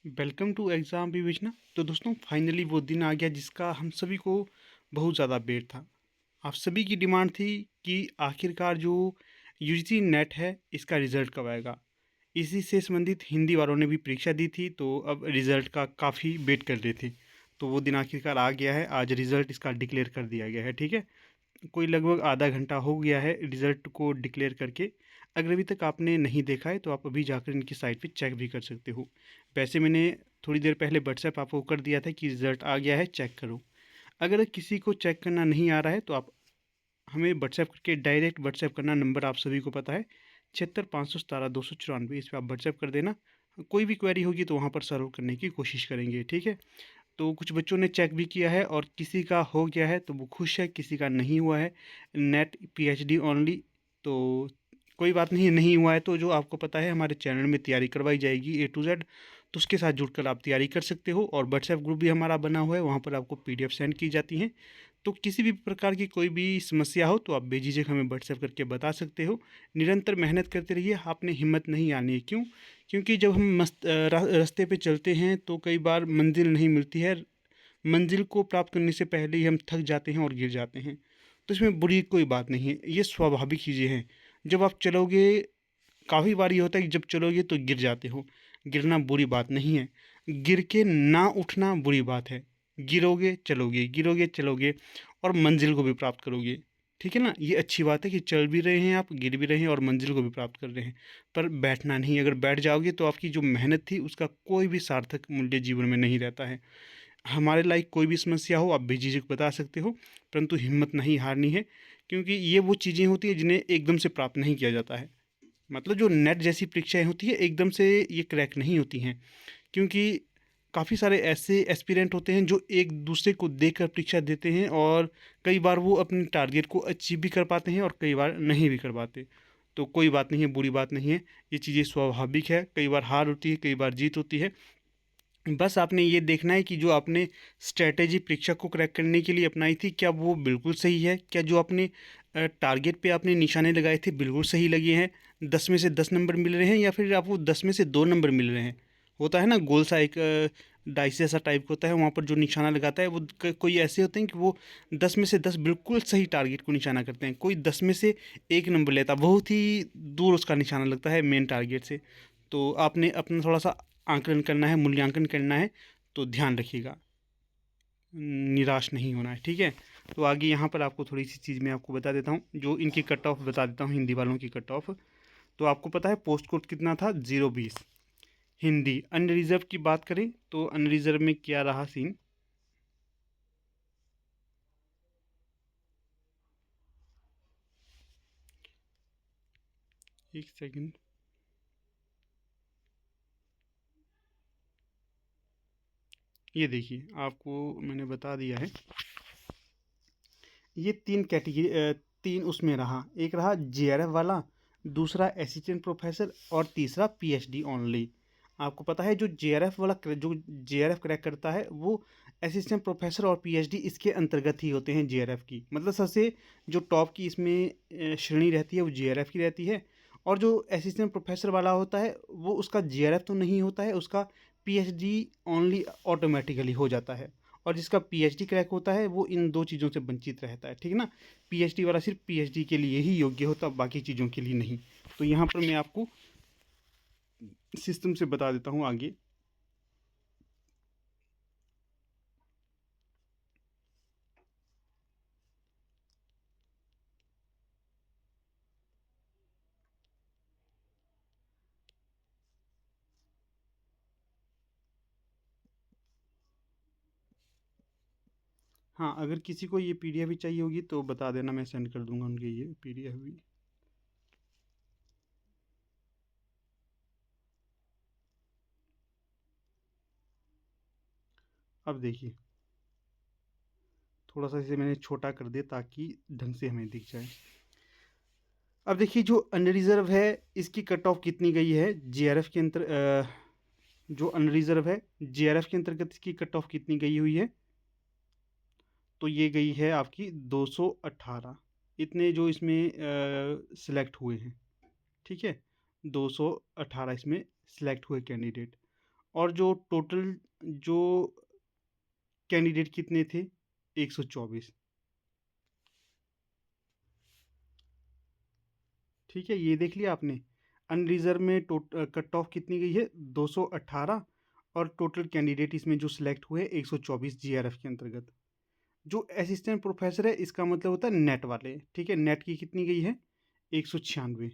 Welcome to exam विवेचना। तो दोस्तों फाइनली वो दिन आ गया जिसका हम सभी को बहुत ज़्यादा वेट था। आप सभी की डिमांड थी कि आखिरकार जो यूजीसी नेट है इसका रिज़ल्ट कब आएगा। इसी से संबंधित हिंदी वालों ने भी परीक्षा दी थी, तो अब रिज़ल्ट का काफ़ी वेट कर रहे थे। तो वो दिन आखिरकार आ गया है, आज रिज़ल्ट इसका डिक्लेयर कर दिया गया है। ठीक है, कोई लगभग आधा घंटा हो गया है रिज़ल्ट को डिक्लेयर करके। अगर अभी तक आपने नहीं देखा है तो आप अभी जाकर इनकी साइट पे चेक भी कर सकते हो। वैसे मैंने थोड़ी देर पहले व्हाट्सएप आपको कर दिया था कि रिज़ल्ट आ गया है, चेक करो। अगर किसी को चेक करना नहीं आ रहा है तो आप हमें व्हाट्सएप करके डायरेक्ट व्हाट्सएप करना, नंबर आप सभी को पता है 76 517 294। इस पर आप व्हाट्सएप कर देना। कोई भी क्वेरी होगी तो वहाँ पर सॉल्व करने की कोशिश करेंगे। ठीक है, तो कुछ बच्चों ने चेक भी किया है और किसी का हो गया है तो वो खुश है, किसी का नहीं हुआ है। Net PhD only. तो कोई बात नहीं, नहीं हुआ है तो जो आपको पता है हमारे चैनल में तैयारी करवाई जाएगी ए टू जेड, तो उसके साथ जुड़कर आप तैयारी कर सकते हो। और व्हाट्सएप ग्रुप भी हमारा बना हुआ है, वहाँ पर आपको पीडीएफ सेंड की जाती हैं। तो किसी भी प्रकार की कोई भी समस्या हो तो आप बेझिझक हमें व्हाट्सएप करके बता सकते हो। निरंतर मेहनत करते रहिए, आपने हिम्मत नहीं आनी है। क्यों? क्योंकि जब हम रास्ते पे चलते हैं तो कई बार मंजिल नहीं मिलती है। मंजिल को प्राप्त करने से पहले ही हम थक जाते हैं और गिर जाते हैं। तो इसमें बुरी कोई बात नहीं है, ये स्वाभाविक चीज़ें हैं। जब आप चलोगे, काफ़ी बार ये होता है कि जब चलोगे तो गिर जाते हो। गिरना बुरी बात नहीं है, गिर के ना उठना बुरी बात है। गिरोगे चलोगे, गिरोगे चलोगे और मंजिल को भी प्राप्त करोगे। ठीक है ना, ये अच्छी बात है कि चल भी रहे हैं आप, गिर भी रहे हैं और मंजिल को भी प्राप्त कर रहे हैं। पर बैठना नहीं, अगर बैठ जाओगे तो आपकी जो मेहनत थी उसका कोई भी सार्थक मूल्य जीवन में नहीं रहता है। हमारे लाइक कोई भी समस्या हो आप बेझिझक बता सकते हो, परंतु हिम्मत नहीं हारनी है। क्योंकि ये वो चीज़ें होती हैं जिन्हें एकदम से प्राप्त नहीं किया जाता है। मतलब जो नेट जैसी परीक्षाएं होती है एकदम से ये क्रैक नहीं होती हैं। क्योंकि काफ़ी सारे ऐसे एस्पिरेंट होते हैं जो एक दूसरे को देखकर परीक्षा देते हैं और कई बार वो अपने टारगेट को अचीव भी कर पाते हैं और कई बार नहीं भी कर पाते। तो कोई बात नहीं है, बुरी बात नहीं है, ये चीज़ें स्वाभाविक है। कई बार हार होती है, कई बार जीत होती है। बस आपने ये देखना है कि जो आपने स्ट्रैटेजी परीक्षा को क्रैक करने के लिए अपनाई थी, क्या वो बिल्कुल सही है? क्या जो आपने टारगेट पे आपने निशाने लगाए थे बिल्कुल सही लगे हैं? 10 में से 10 नंबर मिल रहे हैं या फिर आपको 10 में से 2 नंबर मिल रहे हैं? होता है ना, गोल सा एक डाइस जैसा टाइप होता है, वहाँ पर जो निशाना लगाता है वो कोई ऐसे होते हैं कि वो 10 में से 10 बिल्कुल सही टारगेट को निशाना करते हैं। कोई 10 में से 1 नंबर लेता, बहुत ही दूर उसका निशाना लगता है मेन टारगेट से। तो आपने अपना थोड़ा सा आंकलन करना है, मूल्यांकन करना है, तो ध्यान रखिएगा, निराश नहीं होना है। ठीक है, तो आगे यहाँ पर आपको थोड़ी सी चीज़ मैं आपको बता देता हूँ, जो इनकी कट ऑफ बता देता हूँ, हिंदी वालों की कट ऑफ। तो आपको पता है पोस्ट कोड कितना था? 020। हिंदी अनरिजर्व की बात करें तो अनरिजर्व में क्या रहा सीन? एक सेकंड, ये देखिए आपको मैंने बता दिया है। ये तीन कैटेगरी, तीन उसमें रहा। एक रहा जेआरएफ वाला, दूसरा असिस्टेंट प्रोफेसर और तीसरा पीएचडी ओनली। आपको पता है जो जेआरएफ वाला जो जेआरएफ क्रैक करता है वो असिस्टेंट प्रोफेसर और पीएचडी इसके अंतर्गत ही होते हैं जेआरएफ की। मतलब सबसे जो टॉप की इसमें श्रेणी रहती है वो जेआरएफ की रहती है। और जो असिस्टेंट प्रोफेसर वाला होता है वो उसका जेआरएफ तो नहीं होता है, उसका पीएचडी ओनली ऑटोमेटिकली हो जाता है। और जिसका पीएचडी क्रैक होता है वो इन दो चीज़ों से वंचित रहता है। ठीक है ना, पीएचडी वाला सिर्फ पीएचडी के लिए ही योग्य होता है, बाकी चीज़ों के लिए नहीं। तो यहाँ पर मैं आपको सिस्टम से बता देता हूँ आगे। हाँ, अगर किसी को ये पीडीएफ भी चाहिए होगी तो बता देना, मैं सेंड कर दूंगा उनके ये पीडीएफ भी। अब देखिए, थोड़ा सा इसे मैंने छोटा कर दिया ताकि ढंग से हमें दिख जाए। अब देखिए जो अनरिजर्व है इसकी कट ऑफ कितनी गई है जेआरएफ के अंतर, जो अनरिजर्व है जेआरएफ के अंतर्गत इसकी कट ऑफ कितनी गई हुई है? तो ये गई है आपकी 218। इतने जो इसमें सिलेक्ट हुए हैं। ठीक है, 218 इसमें सिलेक्ट हुए कैंडिडेट। और जो टोटल जो कैंडिडेट कितने थे, 124। ठीक है, ये देख लिया आपने। अनरिजर्व में कट ऑफ कितनी गई है, 218। और टोटल कैंडिडेट इसमें जो सिलेक्ट हुए 124 जीआरएफ के अंतर्गत। जो असिस्टेंट प्रोफेसर है इसका मतलब होता है नेट वाले। ठीक है, नेट की कितनी गई है, 196।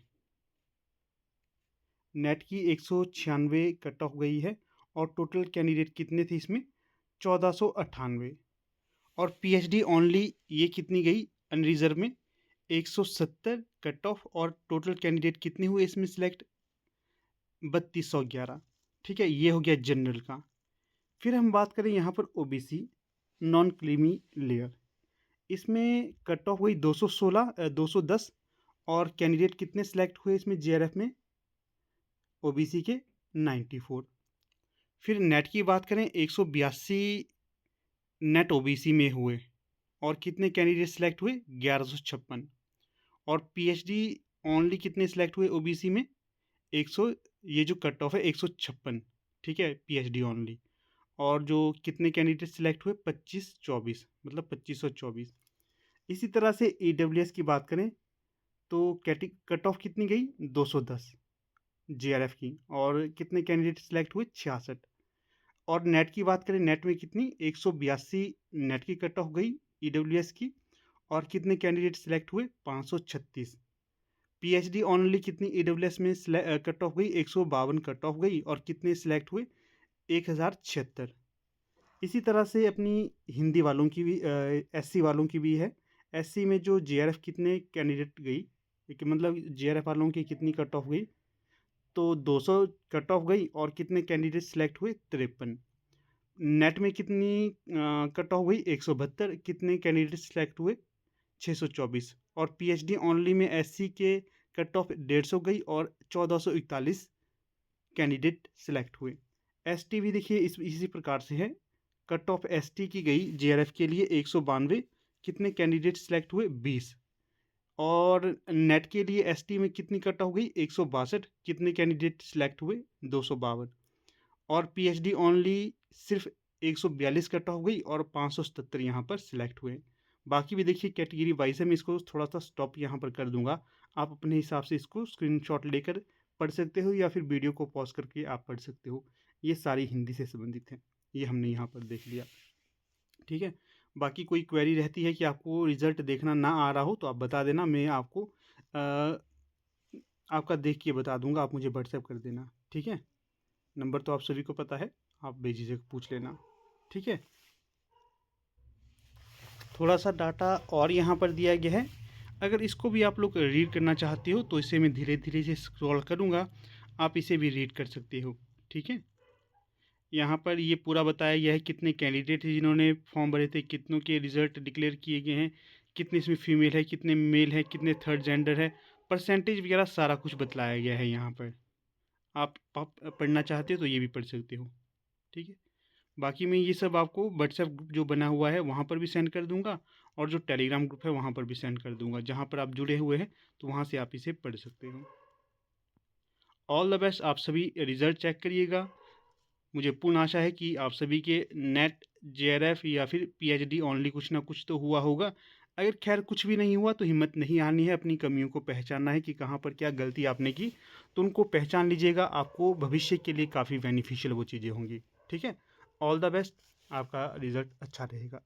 नेट की 196 कट ऑफ गई है। और टोटल कैंडिडेट कितने थे इसमें, 1498। और पीएचडी ओनली ये कितनी गई अनरिजर्व में, 170 कट ऑफ। और टोटल कैंडिडेट कितने हुए इसमें सिलेक्ट, 3211। ठीक है, ये हो गया जनरल का। फिर हम बात करें यहाँ पर ओबीसी नॉन क्रीमी लेयर। इसमें कट ऑफ हुई 210। और कैंडिडेट कितने सिलेक्ट हुए इसमें जेआरएफ में, ओबीसी के 94। फिर नेट की बात करें, 182 नेट ओबीसी में हुए। और कितने कैंडिडेट सिलेक्ट हुए, 1156। और पीएचडी ओनली कितने सिलेक्ट हुए ओबीसी में, 100, ये जो कट ऑफ है 156। ठीक है, पीएचडी ओनली। और जो कितने कैंडिडेट सिलेक्ट हुए, 2524, मतलब 2524। इसी तरह से ईडब्ल्यूएस की बात करें तो कट ऑफ कितनी गई, 210 जेआरएफ की। और कितने कैंडिडेट सिलेक्ट हुए, 66। और नेट की बात करें, नेट में कितनी, 182 नेट की कट ऑफ गई ईडब्ल्यूएस की। और कितने कैंडिडेट सिलेक्ट हुए, 536। पीएचडी ओनली कितनी ईडब्ल्यूएस में कट ऑफ गई, 152 कट ऑफ गई। और कितने सिलेक्ट हुए, 1076। इसी तरह से अपनी हिंदी वालों की भी, एससी वालों की भी है। एससी में जो जेआरएफ कितने कैंडिडेट गई, मतलब जेआरएफ वालों की कितनी कट ऑफ गई, तो 200 कट ऑफ गई। और कितने कैंडिडेट सिलेक्ट हुए, 53। नेट में कितनी कट ऑफ गई, 172। कितने कैंडिडेट सिलेक्ट हुए, 624। और पीएचडी ओनली में एससी के कट ऑफ 150 गई। और 1441 कैंडिडेट सिलेक्ट हुए। एसटी भी देखिए इसी प्रकार से है। कट ऑफ एसटी की गई जेआरएफ के लिए 192। कितने कैंडिडेट सिलेक्ट हुए, 20। और नेट के लिए एसटी में कितनी कट ऑफ गई, 162। कितने कैंडिडेट सिलेक्ट हुए, 252। और पीएचडी ओनली सिर्फ 142 कट ऑफ गई। और 577 यहाँ पर सिलेक्ट हुए। बाकी भी देखिए कैटेगरी वाइज है। मैं इसको थोड़ा सा स्टॉप यहाँ पर कर दूंगा, आप अपने हिसाब से इसको स्क्रीनशॉट लेकर पढ़ सकते हो, या फिर वीडियो को पॉज करके आप पढ़ सकते हो। ये सारी हिंदी से संबंधित है, ये हमने यहाँ पर देख लिया। ठीक है, बाकी कोई क्वेरी रहती है कि आपको रिजल्ट देखना ना आ रहा हो तो आप बता देना, मैं आपको आपका देख के बता दूंगा, आप मुझे व्हाट्सएप कर देना। ठीक है, नंबर तो आप सभी को पता है, आप बेझिझक पूछ लेना। ठीक है, थोड़ा सा डाटा और यहाँ पर दिया गया है। अगर इसको भी आप लोग रीड करना चाहते हो तो इसे मैं धीरे धीरे से स्क्रॉल करूँगा, आप इसे भी रीड कर सकते हो। ठीक है, यहाँ पर ये पूरा बताया गया है कितने कैंडिडेट हैं जिन्होंने फॉर्म भरे थे, कितनों के रिजल्ट डिक्लेयर किए गए हैं, कितने इसमें फीमेल है, कितने मेल है, कितने थर्ड जेंडर है, परसेंटेज वगैरह सारा कुछ बतलाया गया है यहाँ पर। आप पढ़ना चाहते हो तो ये भी पढ़ सकते हो। ठीक है, बाकी मैं ये सब आपको व्हाट्सएप ग्रुप जो बना हुआ है वहाँ पर भी सेंड कर दूंगा। और जो टेलीग्राम ग्रुप है वहाँ पर भी सेंड कर दूंगा, जहाँ पर आप जुड़े हुए हैं तो वहाँ से आप इसे पढ़ सकते हो। ऑल द बेस्ट, आप सभी रिजल्ट चेक करिएगा। मुझे पूर्ण आशा है कि आप सभी के नेट, जेआरएफ या फिर पीएचडी ओनली कुछ ना कुछ तो हुआ होगा। अगर खैर कुछ भी नहीं हुआ तो हिम्मत नहीं हारनी है, अपनी कमियों को पहचानना है कि कहाँ पर क्या गलती आपने की, तो उनको पहचान लीजिएगा। आपको भविष्य के लिए काफ़ी बेनिफिशियल वो चीज़ें होंगी। ठीक है, ऑल द बेस्ट, आपका रिज़ल्ट अच्छा रहेगा।